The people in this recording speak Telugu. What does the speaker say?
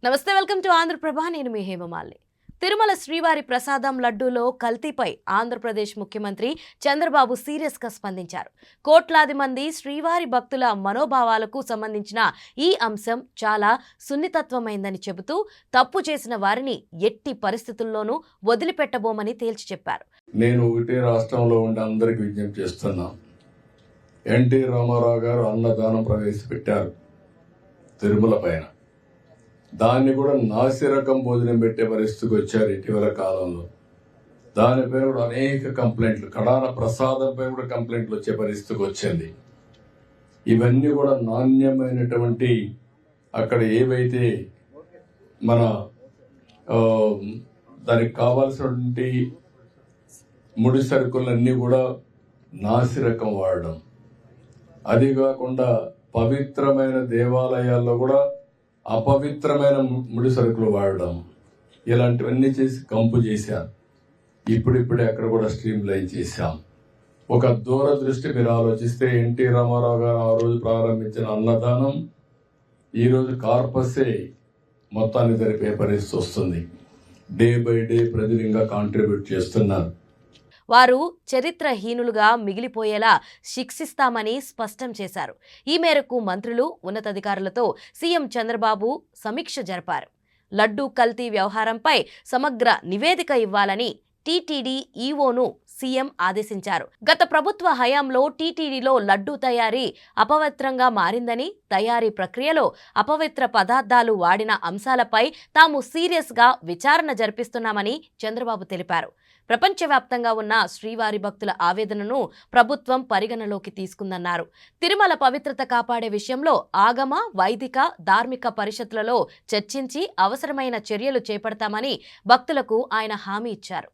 నమస్తే, వెల్కమ్ టు ఆంధ్రప్రభ. నేను మీ హేమమాలిని. తిరుమల శ్రీవారి ప్రసాదం లడ్డూలో కల్తీపై ఆంధ్రప్రదేశ్ ముఖ్యమంత్రి చంద్రబాబు సీరియస్గా స్పందించారు. కోట్లాది మంది శ్రీవారి భక్తుల మనోభావాలకు సంబంధించిన ఈ అంశం చాలా సున్నితత్వమైందని చెబుతూ తప్పు చేసిన వారిని ఎట్టి పరిస్థితుల్లోనూ వదిలిపెట్టబోమని తేల్చి చెప్పారు. నేను ఒకటే రాష్ట్రంలో ఉండి అందరికి విజ్ఞప్తి చేస్తున్నా. ఎన్టీ రామారావు గారు అన్నదానం ప్రవేశపెట్టారు తిరుమల పైన. దాన్ని కూడా నాసిరకం భోజనం పెట్టే పరిస్థితికి వచ్చారు ఇటీవల కాలంలో. దానిపైన కూడా అనేక కంప్లైంట్లు, కడాన ప్రసాదంపై కూడా కంప్లైంట్లు వచ్చే పరిస్థితికి వచ్చింది. ఇవన్నీ కూడా నాణ్యమైనటువంటి అక్కడ ఏవైతే మన దానికి కావాల్సినటువంటి ముడి సరుకులన్నీ కూడా నాసిరకం వాడడం, అది కాకుండా పవిత్రమైన దేవాలయాల్లో కూడా అపవిత్రమైన ముడి సరుకులు వాడడం, ఇలాంటివన్నీ చేసి కంపు చేశారు. ఇప్పుడిప్పుడే అక్కడ కూడా స్ట్రీమ్ లైన్ చేశాం. ఒక దూరదృష్టి మీరు ఆలోచిస్తే ఎన్టీ రామారావు గారు ఆ రోజు ప్రారంభించిన అన్నదానం ఈరోజు కార్పసే మొత్తాన్ని జరిపే పరిస్థితి వస్తుంది. డే బై డే ప్రజలు ఇంకా కాంట్రిబ్యూట్ చేస్తున్నారు. వారు చరిత్రహీనులుగా మిగిలిపోయేలా శిక్షిస్తామని స్పష్టం చేశారు. ఈ మేరకు మంత్రులు, ఉన్నతాధికారులతో సీఎం చంద్రబాబు సమీక్ష జరిపారు. లడ్డూ కల్తీ వ్యవహారంపై సమగ్ర నివేదిక ఇవ్వాలని టీటీడీ ఈవోను సీఎం ఆదేశించారు. గత ప్రభుత్వ హయాంలో టీటీడీలో లడ్డూ తయారీ అపవిత్రంగా మారిందని, తయారీ ప్రక్రియలో అపవిత్ర పదార్థాలు వాడిన అంశాలపై తాము సీరియస్గా విచారణ జరిపిస్తున్నామని చంద్రబాబు తెలిపారు. ప్రపంచవ్యాప్తంగా ఉన్న శ్రీవారి భక్తుల ఆవేదనను ప్రభుత్వం పరిగణలోకి తీసుకుందన్నారు. తిరుమల పవిత్రత కాపాడే విషయంలో ఆగమ, వైదిక, ధార్మిక పరిషత్లలో చర్చించి అవసరమైన చర్యలు చేపడతామని భక్తులకు ఆయన హామీ ఇచ్చారు.